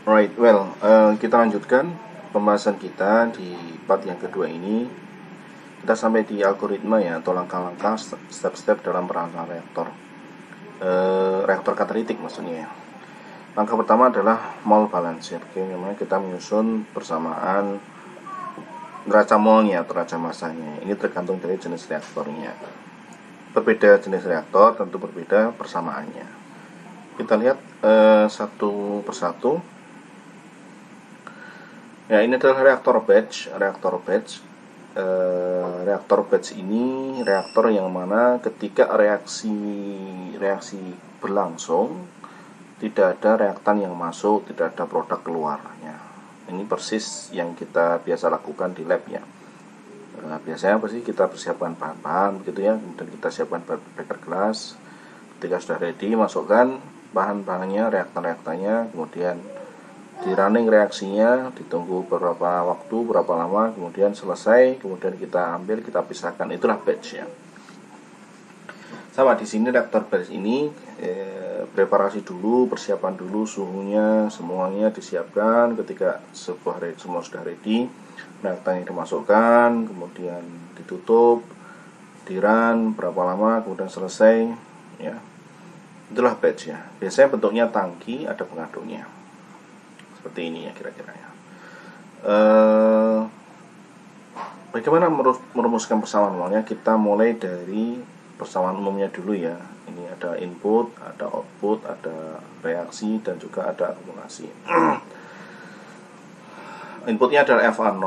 Right, well, kita lanjutkan pembahasan kita di part yang kedua ini. Kita sampai di algoritma ya, atau langkah-langkah step-step dalam perancang reaktor. Reaktor katalitik maksudnya ya. Langkah pertama adalah mole balancer. Oke, memang kita menyusun persamaan neraca molnya atau neraca masanya. Ini tergantung dari jenis reaktornya. Berbeda jenis reaktor tentu berbeda persamaannya. Kita lihat satu persatu. Ya, ini adalah reaktor batch. Reaktor batch ini reaktor yang mana ketika reaksi berlangsung tidak ada reaktan yang masuk, tidak ada produk keluarnya. Ini persis yang kita biasa lakukan di lab ya. Biasanya apa sih, kita persiapkan bahan-bahan begitu ya, kemudian kita siapkan breaker glass. Ketika sudah ready, masukkan bahan-bahannya, reaktan-reaktannya, kemudian di running reaksinya, ditunggu beberapa waktu, berapa lama, kemudian selesai, kemudian kita ambil, kita pisahkan. Itulah batch ya. Sama di sini reaktor batch ini preparasi dulu, persiapan dulu, suhunya semuanya disiapkan. Ketika semua sudah ready, reaktannya dimasukkan, kemudian ditutup, di run berapa lama, kemudian selesai ya. Itulah batch ya. Biasanya bentuknya tangki, ada pengaduknya. Seperti ini ya kira-kira ya. Bagaimana merumuskan persamaan molnya? Kita mulai dari persamaan umumnya dulu ya. Ini ada input, ada output, ada reaksi, dan juga ada akumulasi. Inputnya adalah FA0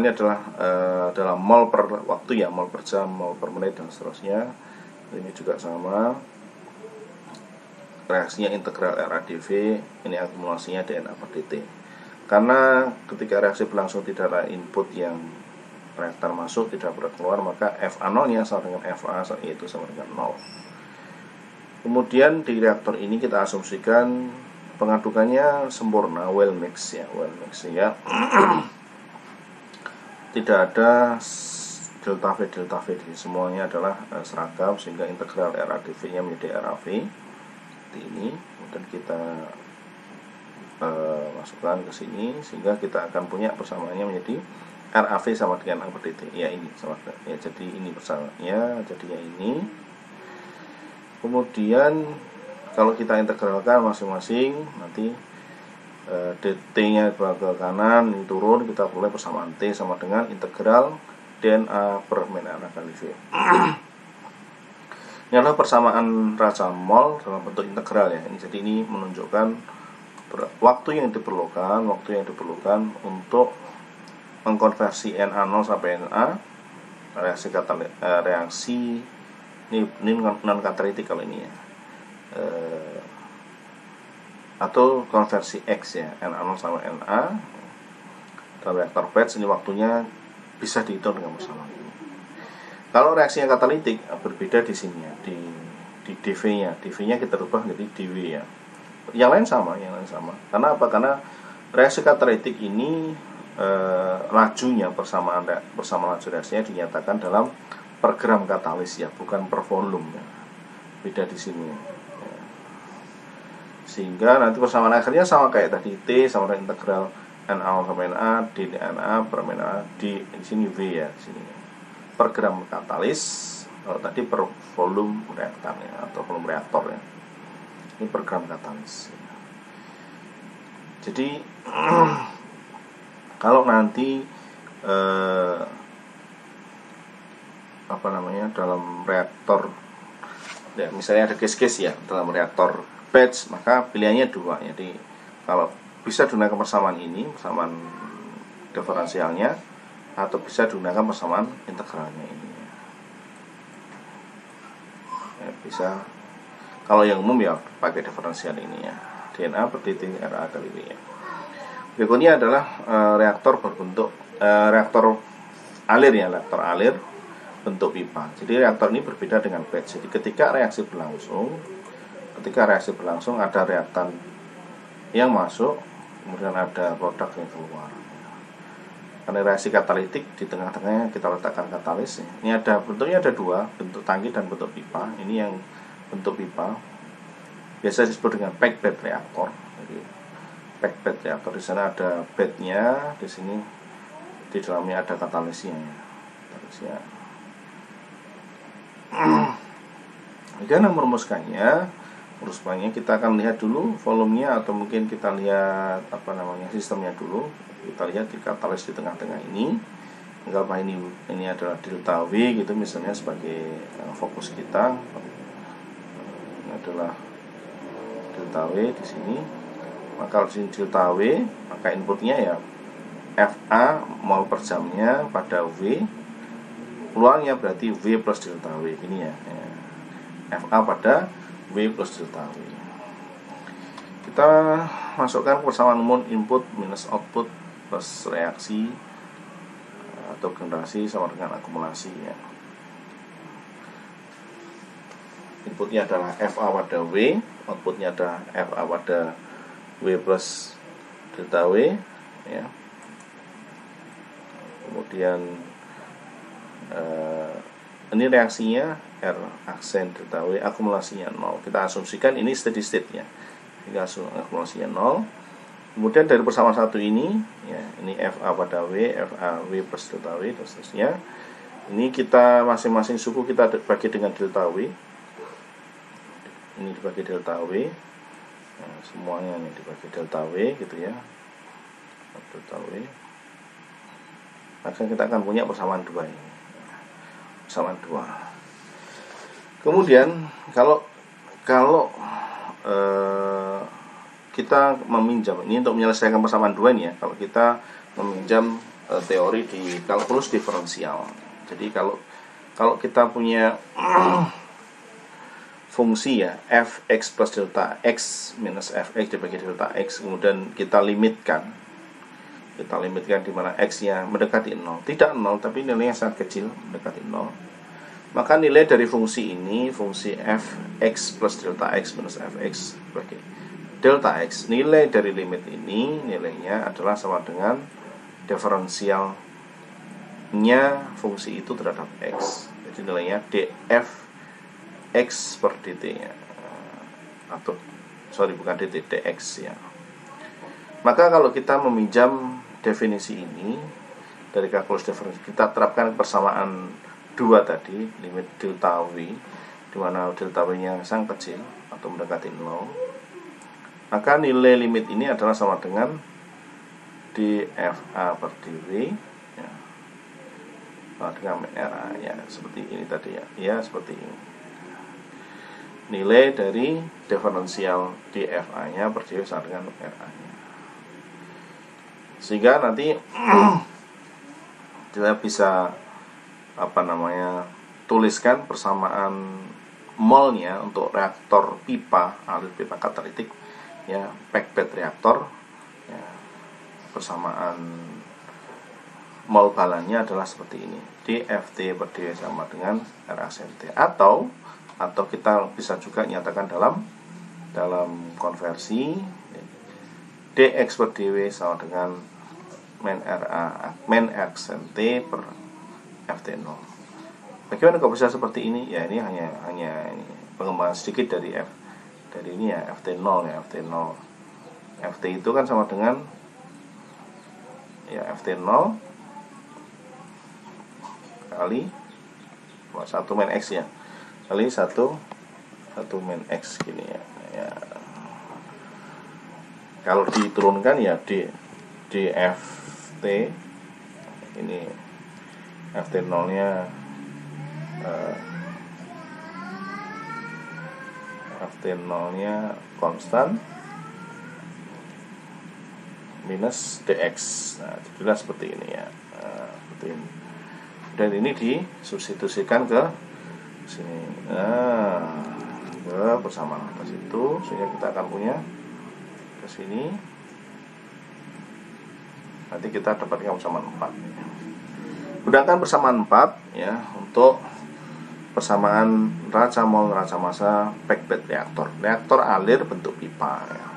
nya adalah mol per waktu ya, mol per jam, mol per menit, dan seterusnya. Ini juga sama. Reaksinya integral RAdV, ini akumulasinya DNA per dt. Karena ketika reaksi berlangsung tidak ada input yang reaktan masuk, tidak produk keluar, maka FA0 nya sama dengan FA, yaitu sama dengan 0. Kemudian di reaktor ini kita asumsikan pengadukannya sempurna, well mix ya. Tidak ada delta V, semuanya adalah seragam, sehingga integral RAdV nya menjadi RAV ini. Kemudian kita masukkan ke sini, sehingga kita akan punya persamaannya menjadi RAV sama dengan A per dt. Ya, ini sama ya, jadi ini persamaannya jadinya ini. Kemudian kalau kita integralkan masing-masing, nanti dt nya ke kanan, ini turun, kita peroleh persamaan T sama dengan integral DNA per min A kali V. Ini adalah persamaan neraca mol dalam bentuk integral ya. Jadi ini menunjukkan waktu yang diperlukan untuk mengkonversi Na0 sampai Na, reaksi ini non katalitik kalau ini ya, atau konversi X ya, Na0 sama Na dalam reaktor batch. Ini waktunya bisa dihitung dengan persamaan. Kalau reaksinya katalitik berbeda di sini ya, di dV-nya. Dv-nya kita rubah menjadi dV ya. Yang lain sama. Karena apa? Karena reaksi katalitik ini lajunya bersama laju reaksinya dinyatakan dalam per gram katalis ya, bukan per volume ya. Beda di sini ya. Sehingga nanti persamaan akhirnya sama kayak tadi, T sama dengan integral Na sampai Na d Na per min A di sini V ya, di sini per gram katalis. Kalau tadi per volume reaktan ya, atau volume reaktor ya. Ini per gram katalis. Jadi kalau nanti dalam reaktor ya, misalnya ada case-case ya dalam reaktor batch, maka pilihannya dua. Jadi kalau bisa digunakan persamaan ini, persamaan diferensialnya, atau bisa digunakan persamaan integralnya ini ya, bisa. Kalau yang umum ya pakai diferensial ini ya, DNA per dt RA kali V ya. Berikutnya adalah reaktor berbentuk reaktor alir ya, reaktor alir bentuk pipa. Jadi reaktor ini berbeda dengan batch. Jadi ketika reaksi berlangsung ada reaktan yang masuk, kemudian ada produk yang keluar. Karena reaksi katalitik, di tengah-tengahnya kita letakkan katalis. Ini bentuknya ada dua, bentuk tangki dan bentuk pipa. Ini yang bentuk pipa biasa disebut dengan packed bed reaktor. Jadi pack bed reaktor. Di sana ada bednya, di sini di dalamnya ada katalisnya ya. Katalisnya. Dan merumuskannya kita akan lihat dulu volumenya, atau mungkin kita lihat sistemnya dulu. Kita lihat di katalis di tengah-tengah ini. Anggaplah ini adalah delta W gitu misalnya sebagai fokus kita. Ini adalah delta W di sini. Maka di sini delta W, maka inputnya ya FA mol per jamnya pada W. Peluangnya berarti V plus delta W ini ya. FA pada W plus delta W. Kita masukkan persamaan umum input minus output plus reaksi atau generasi sama dengan akumulasi ya. Inputnya adalah FA pada W, outputnya adalah FA pada W plus delta W ya. Kemudian ini reaksinya R aksen delta W, akumulasinya 0. Kita asumsikan ini steady state ya. Kita akumulasinya 0. Kemudian dari persamaan satu ini ya, ini FA pada W, FA W plus delta W dan seterusnya. Ini kita masing-masing suku kita bagi dengan delta W. Ini dibagi delta W. Nah, semuanya ini dibagi delta W gitu ya. Delta W. Maka kita akan punya persamaan 2 ini. Persamaan 2. Kemudian kalau kita meminjam ini untuk menyelesaikan persamaan 2 ini ya, kalau kita meminjam teori di kalkulus diferensial. Jadi kalau kita punya fungsi ya fx plus delta x minus fx dibagi delta x, kemudian kita limitkan di mana x-nya mendekati 0, tidak 0 tapi nilainya sangat kecil, mendekati 0. Maka nilai dari fungsi ini, fungsi fx plus delta x minus fx bagi delta x, nilai dari limit ini nilainya adalah sama dengan diferensialnya fungsi itu terhadap x. Jadi nilainya df x per dt ya. Bukan dt, dx ya. Maka kalau kita meminjam definisi ini dari kalkulus diferensial, kita terapkan persamaan 2 tadi, limit delta W, di mana delta W-nya sangat kecil atau mendekati 0. Maka nilai limit ini adalah sama dengan dFA per dW ya, dengan RA ya, seperti ini tadi ya. Ya, seperti ini. Nilai dari diferensial dFA-nya per dW sama dengan RA-nya. Sehingga nanti kita bisa tuliskan persamaan molnya untuk reaktor pipa, alir pipa katalitik ya, pack bed reaktor ya, persamaan mol balannya adalah seperti ini, dFT per dW sama dengan R aksen T, atau kita bisa juga nyatakan dalam konversi dx per dW sama dengan men aksen T per FT0. Bagaimana kok bisa seperti ini? Ya, ini hanya ini pengembangan sedikit dari ini ya, FT0 ya, FT0. FT itu kan sama dengan ya FT0 kali 1 min X ya, kali 1 min X gini ya. Kalau diturunkan ya dft ini FT0 nya konstan minus dx. Nah, jadilah seperti ini ya. Seperti ini. Dan ini disubstitusikan ke sini. Ke persamaan atas itu, sehingga kita akan punya ke sini. Nanti kita dapatkan persamaan 4. Gunakan persamaan 4 ya untuk persamaan neraca mol neraca massa pack bed reaktor alir bentuk pipa ya.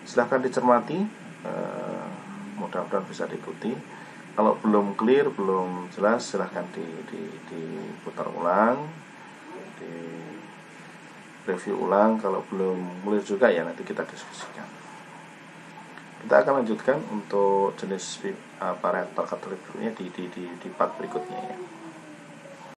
Silahkan dicermati, mudah-mudahan bisa diikuti. Kalau belum clear, belum jelas, silahkan diputar ulang, di review ulang. Kalau belum clear juga ya nanti kita diskusikan. Kita akan lanjutkan untuk jenis reaktor katolik berikutnya di part berikutnya ya.